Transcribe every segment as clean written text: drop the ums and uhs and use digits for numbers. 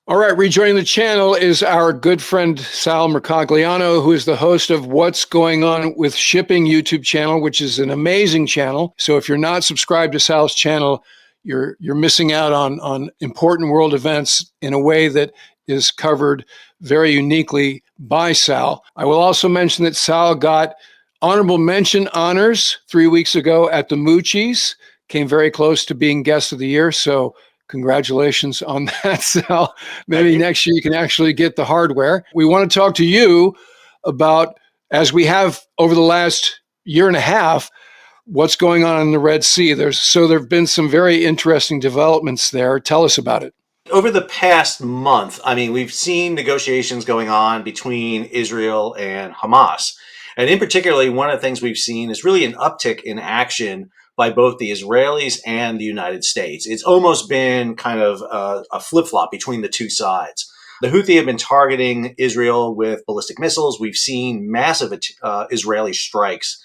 All right, rejoining the channel is our good friend Sal Mercogliano, who is the host of What's Going On with Shipping YouTube channel, which is an amazing channel. So if you're not subscribed to Sal's channel, you're missing out on important world events in a way that is covered very uniquely by Sal. I will also mention that Sal got honorable mention honors 3 weeks ago at the Moochies, came very close to being guest of the year. So congratulations on that, Sal. Maybe next year you can actually get the hardware. We want to talk to you about, as we have over the last year and a half, what's going on in the Red Sea. There have been some very interesting developments there. Tell us about it. Over the past month, we've seen negotiations going on between Israel and Hamas. And in particular, one of the things we've seen is really an uptick in action by both the Israelis and the United States. It's almost been kind of a flip-flop between the two sides. The Houthi have been targeting Israel with ballistic missiles. We've seen massive Israeli strikes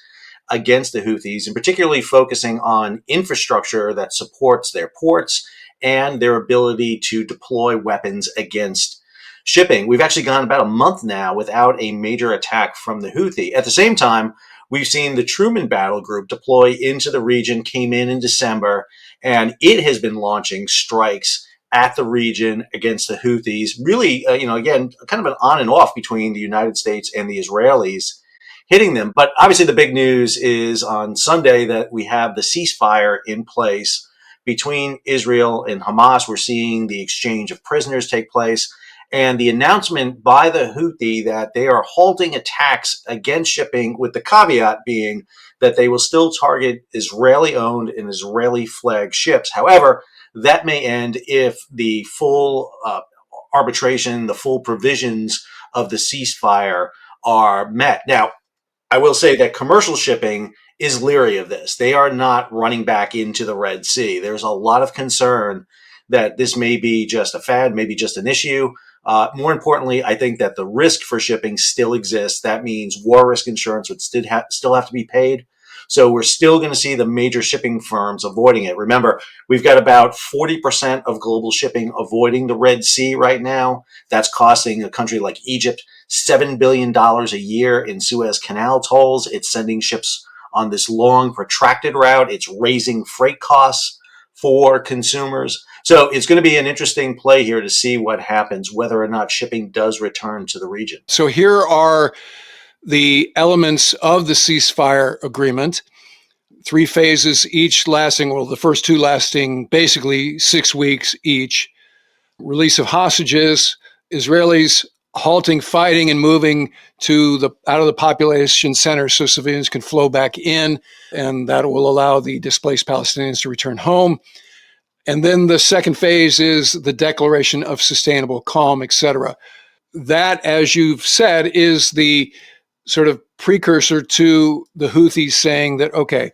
against the Houthis, and particularly focusing on infrastructure that supports their ports and their ability to deploy weapons against shipping. We've actually gone about a month now without a major attack from the Houthi. At the same time, we've seen the Truman Battle Group deploy into the region, came in December, and it has been launching strikes at the region against the Houthis. Really, again, kind of an on and off between the United States and the Israelis hitting them. But obviously the big news is on Sunday that we have the ceasefire in place between Israel and Hamas. We're seeing the exchange of prisoners take place. And the announcement by the Houthi that they are halting attacks against shipping, with the caveat being that they will still target Israeli-owned and Israeli-flagged ships. However, that may end if the full arbitration, the full provisions of the ceasefire are met. Now, I will say that commercial shipping is leery of this. They are not running back into the Red Sea. There's a lot of concern that this may be just a fad, maybe just an issue. More importantly, I think that the risk for shipping still exists. That means war risk insurance would still have to be paid. So we're still going to see the major shipping firms avoiding it. Remember, we've got about 40% of global shipping avoiding the Red Sea right now. That's costing a country like Egypt $7 billion a year in Suez Canal tolls. It's sending ships on this long, protracted route. It's raising freight costs for consumers. So it's going to be an interesting play here to see what happens, whether or not shipping does return to the region. So here are the elements of the ceasefire agreement. 3 phases, each lasting, well, the first 2 lasting basically 6 weeks each. Release of hostages, Israelis halting fighting and moving out of the population centers so civilians can flow back in, and that will allow the displaced Palestinians to return home. And then the second phase is the declaration of sustainable calm, etc. That, as you've said, is the sort of precursor to the Houthis saying that, okay,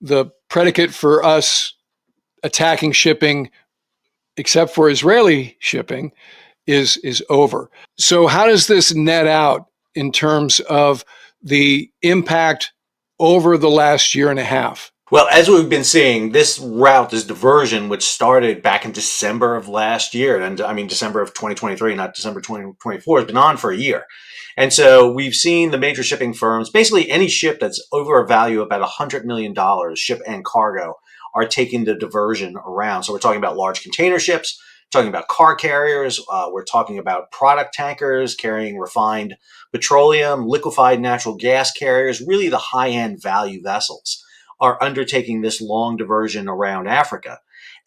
the predicate for us attacking shipping, except for Israeli shipping, is over. So how does this net out in terms of the impact over the last year and a half? Well, as we've been seeing, this route, this diversion, which started back in December of last year, and December of 2023, not December 2024, has been on for a year. And so we've seen the major shipping firms, basically any ship that's over a value of about $100 million, ship and cargo, are taking the diversion around. So we're talking about large container ships, talking about car carriers, we're talking about product tankers carrying refined petroleum, liquefied natural gas carriers, really the high-end value vessels are undertaking this long diversion around Africa.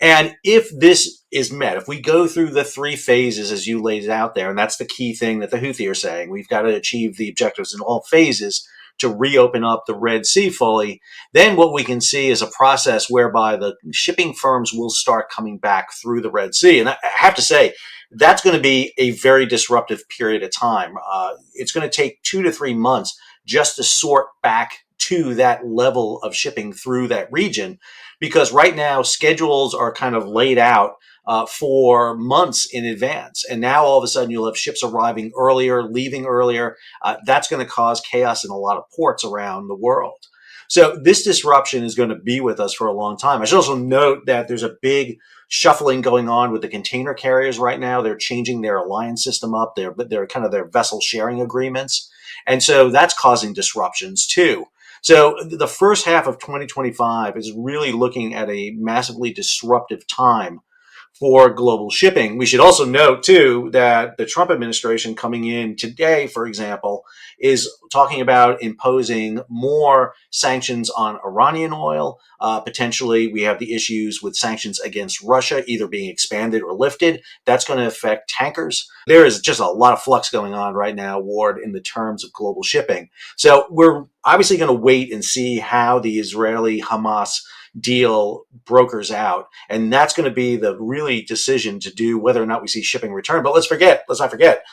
And if this is met, if we go through the 3 phases as you laid it out there, and that's the key thing that the Houthi are saying, we've got to achieve the objectives in all phases to reopen up the Red Sea fully, then what we can see is a process whereby the shipping firms will start coming back through the Red Sea. And I have to say, that's going to be a very disruptive period of time. It's going to take 2 to 3 months just to sort back to that level of shipping through that region, because right now schedules are kind of laid out for months in advance. And now all of a sudden you'll have ships arriving earlier, leaving earlier. That's going to cause chaos in a lot of ports around the world. So this disruption is going to be with us for a long time. I should also note that there's a big shuffling going on with the container carriers right now. They're changing their alliance system up, they're kind of their vessel sharing agreements. And so that's causing disruptions too. So the first half of 2025 is really looking at a massively disruptive time for global shipping. We should also note, too, that the Trump administration coming in today, for example, is talking about imposing more sanctions on Iranian oil. Potentially, we have the issues with sanctions against Russia either being expanded or lifted. That's going to affect tankers. There is just a lot of flux going on right now, Ward, in the terms of global shipping. So we're obviously going to wait and see how the Israeli-Hamas deal brokers out. And that's going to be the really decision to do whether or not we see shipping return. But let's not forget,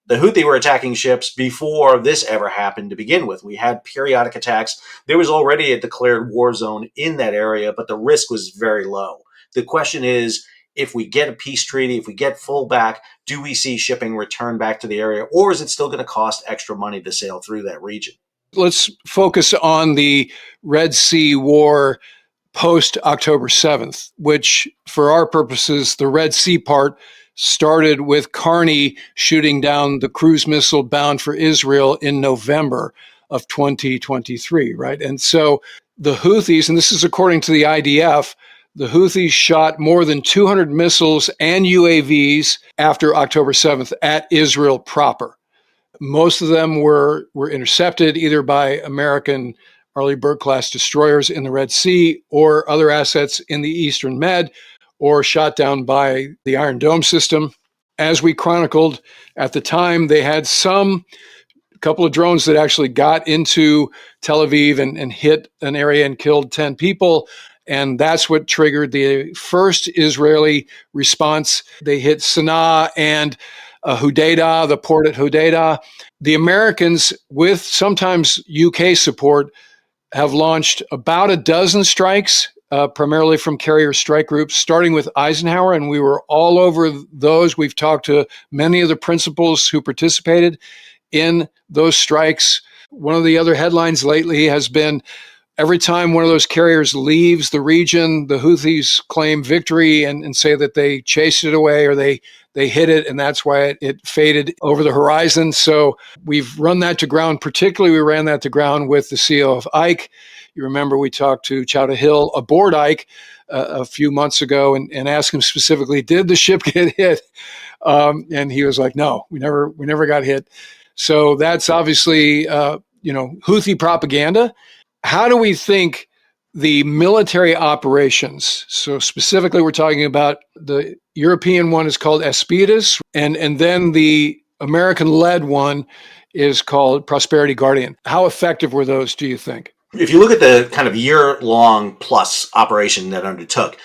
the Houthi were attacking ships before this ever happened to begin with. We had periodic attacks. There was already a declared war zone in that area, but the risk was very low. The question is, if we get a peace treaty, if we get full back, do we see shipping return back to the area, or is it still going to cost extra money to sail through that region? Let's focus on the Red Sea war post October 7th, which for our purposes, the Red Sea part started with Carney shooting down the cruise missile bound for Israel in November of 2023, right? And so the Houthis, and this is according to the IDF, the Houthis shot more than 200 missiles and UAVs after October 7th at Israel proper. Most of them were intercepted either by American Arleigh Burke-class destroyers in the Red Sea or other assets in the Eastern Med, or shot down by the Iron Dome system. As we chronicled at the time, they had a couple of drones that actually got into Tel Aviv and hit an area and killed 10 people. And that's what triggered the first Israeli response. They hit Sana'a and Hodeidah, the port at Hodeidah. The Americans, with sometimes UK support, have launched about a dozen strikes, primarily from carrier strike groups, starting with Eisenhower, and we were all over those. We've talked to many of the principals who participated in those strikes. One of the other headlines lately has been every time one of those carriers leaves the region, the Houthis claim victory and say that they chased it away or they hit it, and that's why it faded over the horizon. So we've run that to ground. Particularly, we ran that to ground with the CEO of Ike. You remember we talked to Chowder Hill aboard Ike a few months ago and asked him specifically, did the ship get hit? And he was like, no, we never got hit. So that's obviously Houthi propaganda. How do we think the military operations, so specifically we're talking about the European one is called Aspides, and then the American-led one is called Prosperity Guardian. How effective were those, do you think? If you look at the kind of year-long plus operation that undertook,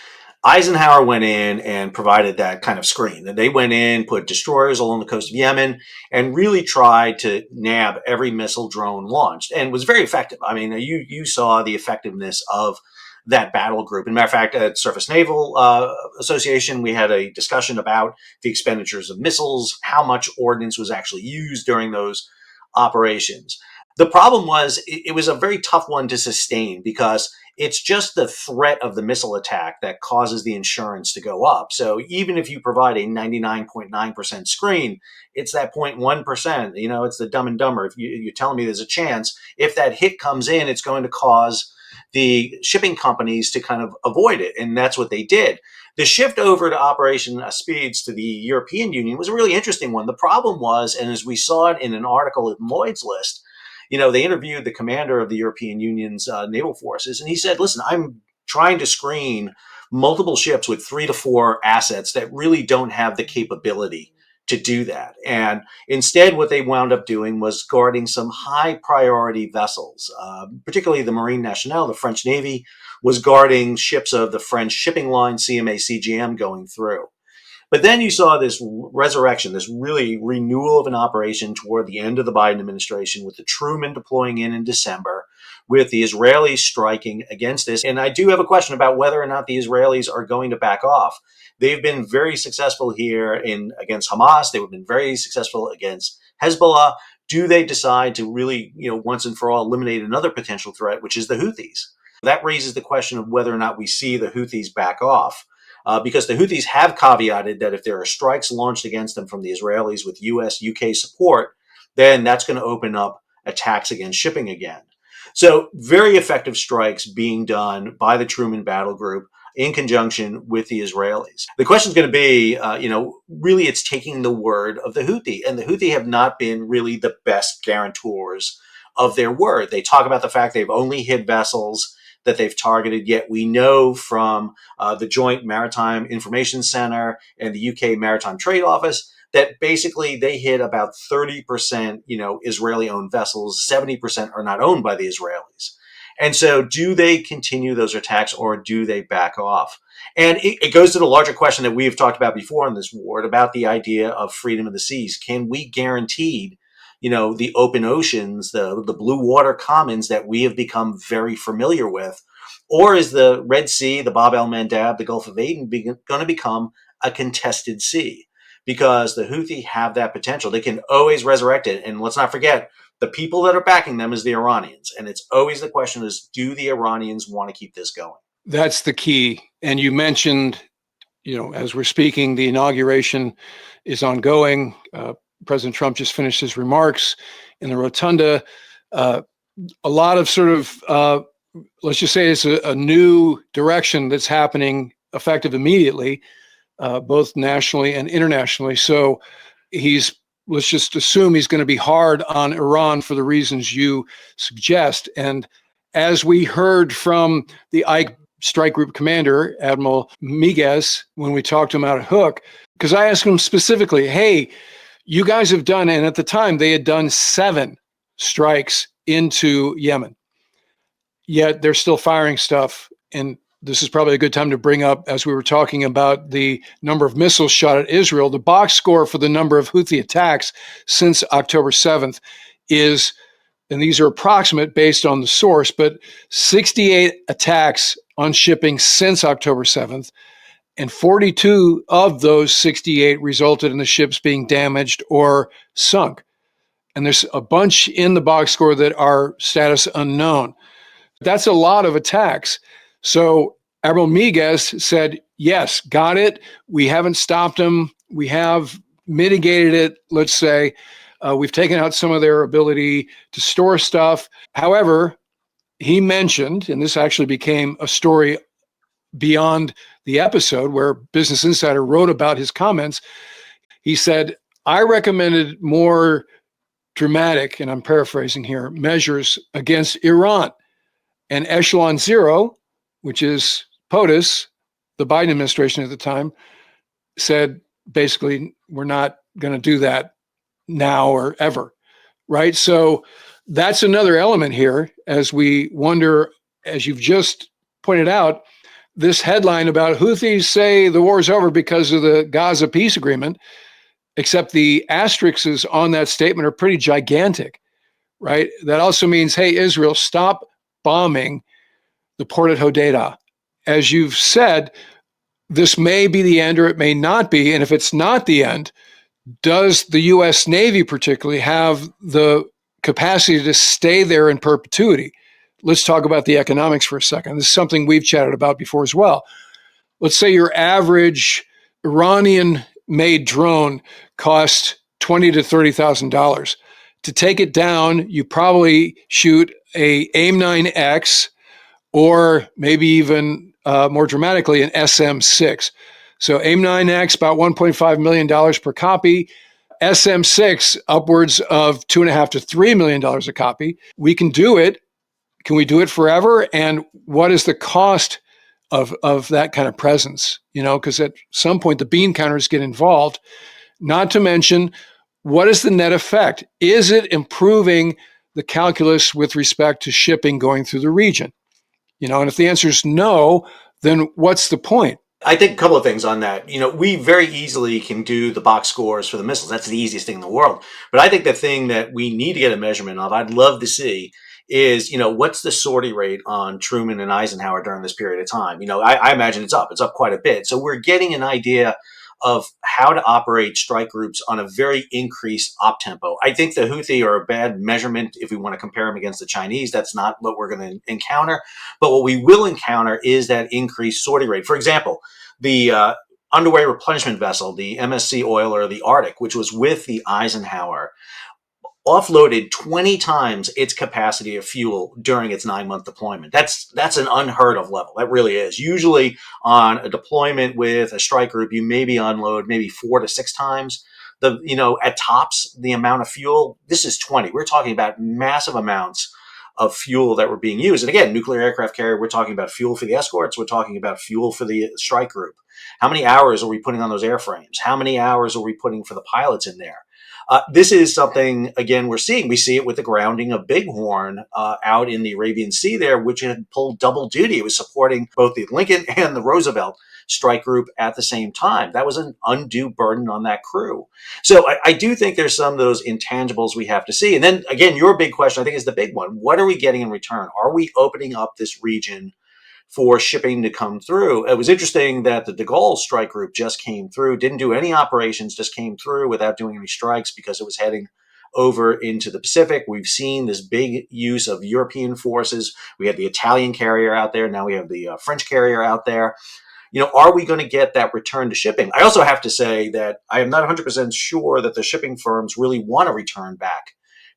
Eisenhower went in and provided that kind of screen. They went in, put destroyers along the coast of Yemen, and really tried to nab every missile drone launched, and was very effective. I mean, you saw the effectiveness of that battle group. As a matter of fact, at Surface Naval Association, we had a discussion about the expenditures of missiles, how much ordnance was actually used during those operations. The problem was it was a very tough one to sustain because it's just the threat of the missile attack that causes the insurance to go up. So even if you provide a 99.9% screen, it's that 0.1%. It's the dumb and dumber. If you're telling me there's a chance, if that hit comes in, it's going to cause the shipping companies to kind of avoid it. And that's what they did. The shift over to Operation Speeds to the European Union was a really interesting one. The problem was, and as we saw it in an article in Lloyd's List, they interviewed the commander of the European Union's naval forces, and he said, listen, I'm trying to screen multiple ships with 3 to 4 assets that really don't have the capability to do that. And instead, what they wound up doing was guarding some high priority vessels, particularly the Marine Nationale, the French Navy, was guarding ships of the French shipping line CMA CGM going through. But then you saw this resurrection, this really renewal of an operation toward the end of the Biden administration, with the Truman deploying in December, with the Israelis striking against this. And I do have a question about whether or not the Israelis are going to back off. They've been very successful here against Hamas. They've been very successful against Hezbollah. do they decide to really, once and for all eliminate another potential threat, which is the Houthis? That raises the question of whether or not we see the Houthis back off. Because the Houthis have caveated that if there are strikes launched against them from the Israelis with US, UK support, then that's going to open up attacks against shipping again. So very effective strikes being done by the Truman Battle Group in conjunction with the Israelis. The question is going to be, really it's taking the word of the Houthi. And the Houthi have not been really the best guarantors of their word. They talk about the fact they've only hit vessels that they've targeted, yet we know from the Joint Maritime Information Center and the UK Maritime Trade Office that basically they hit about 30%, Israeli-owned vessels, 70% are not owned by the Israelis. And so do they continue those attacks or do they back off? And it goes to the larger question that we've talked about before in this war about the idea of freedom of the seas. Can we guarantee, the open oceans, the blue water commons that we have become very familiar with? Or is the Red Sea, the Bab el-Mandab, the Gulf of Aden going to become a contested sea? Because the Houthi have that potential. They can always resurrect it. And let's not forget, the people that are backing them is the Iranians. And it's always the question is, do the Iranians want to keep this going? That's the key. And you mentioned, as we're speaking, the inauguration is ongoing. President Trump just finished his remarks in the rotunda. A lot of sort of, let's just say it's a new direction that's happening effective immediately, both nationally and internationally. So let's just assume he's going to be hard on Iran for the reasons you suggest. And as we heard from the Ike Strike Group commander, Admiral Miguez, when we talked to him out at Hook, because I asked him specifically, hey, you guys have done, and at the time they had done 7 strikes into Yemen, yet they're still firing stuff. And this is probably a good time to bring up, as we were talking about the number of missiles shot at Israel, the box score for the number of Houthi attacks since October 7th is, and these are approximate based on the source, but 68 attacks on shipping since October 7th, and 42 of those 68 resulted in the ships being damaged or sunk. And there's a bunch in the box score that are status unknown. That's a lot of attacks. So Admiral Miguez said, yes, got it. We haven't stopped them. We have mitigated it, let's say. We've taken out some of their ability to store stuff. However, he mentioned, and this actually became a story beyond the episode where Business Insider wrote about his comments, he said, I recommended more dramatic, and I'm paraphrasing here, measures against Iran. And Echelon Zero, which is POTUS, the Biden administration at the time, said basically, we're not going to do that now or ever, right? So that's another element here as we wonder, as you've just pointed out, this headline about Houthis say the war is over because of the Gaza peace agreement, except the asterisks on that statement are pretty gigantic, right? That also means, hey, Israel, stop bombing the port at Hodeidah. As you've said, this may be the end or it may not be. And if it's not the end, does the U.S. Navy particularly have the capacity to stay there in perpetuity? Let's talk about the economics for a second. This is something we've chatted about before as well. Let's say your average Iranian-made drone costs $20,000 to $30,000. To take it down, you probably shoot a AIM-9X or maybe even more dramatically an SM-6. So AIM-9X, about $1.5 million per copy. SM-6, upwards of $2.5 to $3 million a copy. We can do it. Can we do it forever? And what is the cost of that kind of presence? Because at some point the bean counters get involved. Not to mention, what is the net effect? Is it improving the calculus with respect to shipping going through the region? And if the answer is no, then what's the point? I think a couple of things on that. We very easily can do the box scores for the missiles. That's the easiest thing in the world. But I think the thing that we need to get a measurement of, I'd love to see, is, what's the sortie rate on Truman and Eisenhower during this period of time? I imagine it's up quite a bit. So we're getting an idea of how to operate strike groups on a very increased op tempo. I think the Houthi are a bad measurement if we want to compare them against the Chinese. That's not what we're going to encounter. But what we will encounter is that increased sortie rate. For example, the underway replenishment vessel, the MSC Oiler, the Arctic, which was with the Eisenhower, offloaded 20 times its capacity of fuel during its 9-month deployment. That's an unheard of level. That really is. Usually on a deployment with a strike group, you maybe unload maybe 4 to 6 times at tops the amount of fuel. This is 20. We're talking about massive amounts of fuel that were being used. And again, nuclear aircraft carrier, we're talking about fuel for the escorts. We're talking about fuel for the strike group. How many hours are we putting on those airframes? How many hours are we putting for the pilots in there? This is something, again, we're seeing. We see it with the grounding of Bighorn out in the Arabian Sea there, which had pulled double duty. It was supporting both the Lincoln and the Roosevelt strike group at the same time. That was an undue burden on that crew. So I do think there's some of those intangibles we have to see. And then, again, your big question, I think, is the big one. What are we getting in return? Are we opening up this region for shipping to come through? It was interesting that the de Gaulle strike group just came through, didn't do any operations, just came through without doing any strikes because it was heading over into the Pacific. We've seen this big use of European forces. We had the Italian carrier out there. Now we have the French carrier out there. Are we going to get that return to shipping? I also have to say that I am not 100% sure that the shipping firms really want to return back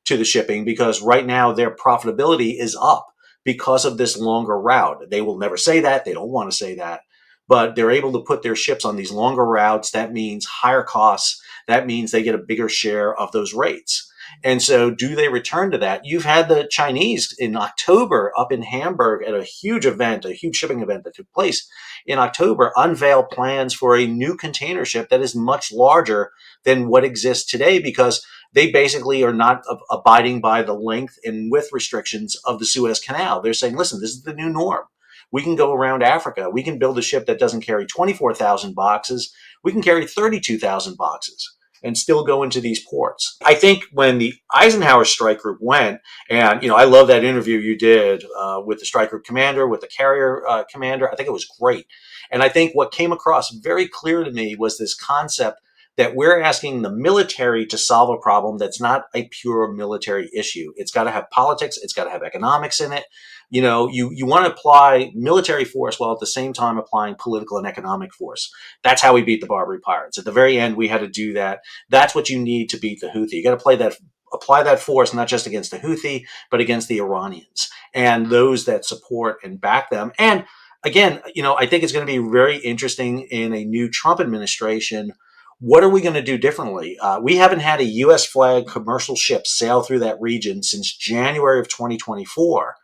to the shipping, because right now their profitability is up because of this longer route. They will never say that. They don't want to say that. But they're able to put their ships on these longer routes. That means higher costs. That means they get a bigger share of those rates. And so do they return to that? You've had the Chinese in October up in Hamburg at a huge event, a huge shipping event that took place in October, unveil plans for a new container ship that is much larger than what exists today, because they basically are not abiding by the length and width restrictions of the Suez Canal. They're saying, listen, this is the new norm. We can go around Africa. We can build a ship that doesn't carry 24,000 boxes. We can carry 32,000 boxes and still go into these ports. I think when the Eisenhower strike group went, and I love that interview you did with the strike group commander, with the carrier commander. I think it was great. And I think what came across very clear to me was this concept that we're asking the military to solve a problem that's not a pure military issue. It's got to have politics. It's got to have economics in it. You want to apply military force while at the same time applying political and economic force. That's how we beat the Barbary pirates. At the very end, we had to do that. That's what you need to beat the Houthi. You got to apply that force, not just against the Houthi, but against the Iranians and those that support and back them. And again, I think it's going to be very interesting in a new Trump administration. What are we going to do differently? We haven't had a U.S. flag commercial ship sail through that region since January of 2024.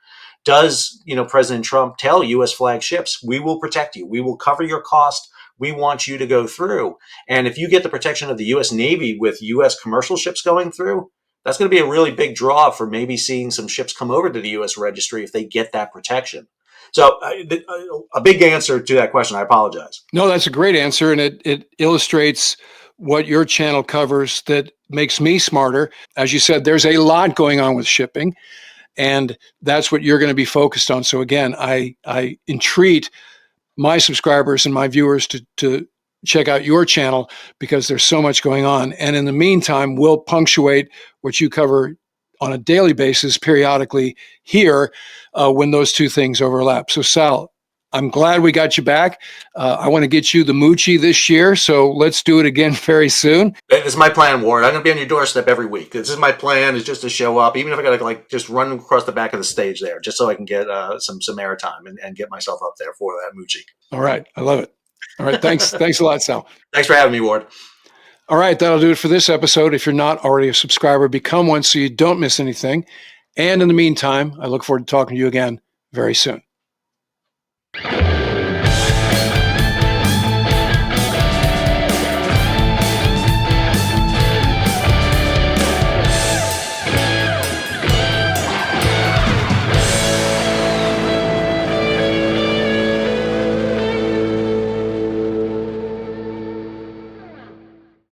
Does, President Trump tell U.S. flag ships, we will protect you. We will cover your cost. We want you to go through. And if you get the protection of the U.S. Navy with U.S. commercial ships going through, that's going to be a really big draw for maybe seeing some ships come over to the U.S. registry if they get that protection. So a big answer to that question. I apologize. No, that's a great answer. And it illustrates what your channel covers that makes me smarter. As you said, there's a lot going on with shipping, and that's what you're going to be focused on. So again, I entreat my subscribers and my viewers to check out your channel, because there's so much going on. And in the meantime, we'll punctuate what you cover on a daily basis periodically here when those two things overlap. So Sal, I'm glad we got you back. I want to get you the Moochie this year, so let's do it again very soon. It's my plan, Ward. I'm going to be on your doorstep every week. This is my plan, is just to show up, even if I got to just run across the back of the stage there, just so I can get some airtime and get myself up there for that Moochie. All right. I love it. All right. Thanks a lot, Sal. Thanks for having me, Ward. All right. That'll do it for this episode. If you're not already a subscriber, become one so you don't miss anything. And in the meantime, I look forward to talking to you again very soon.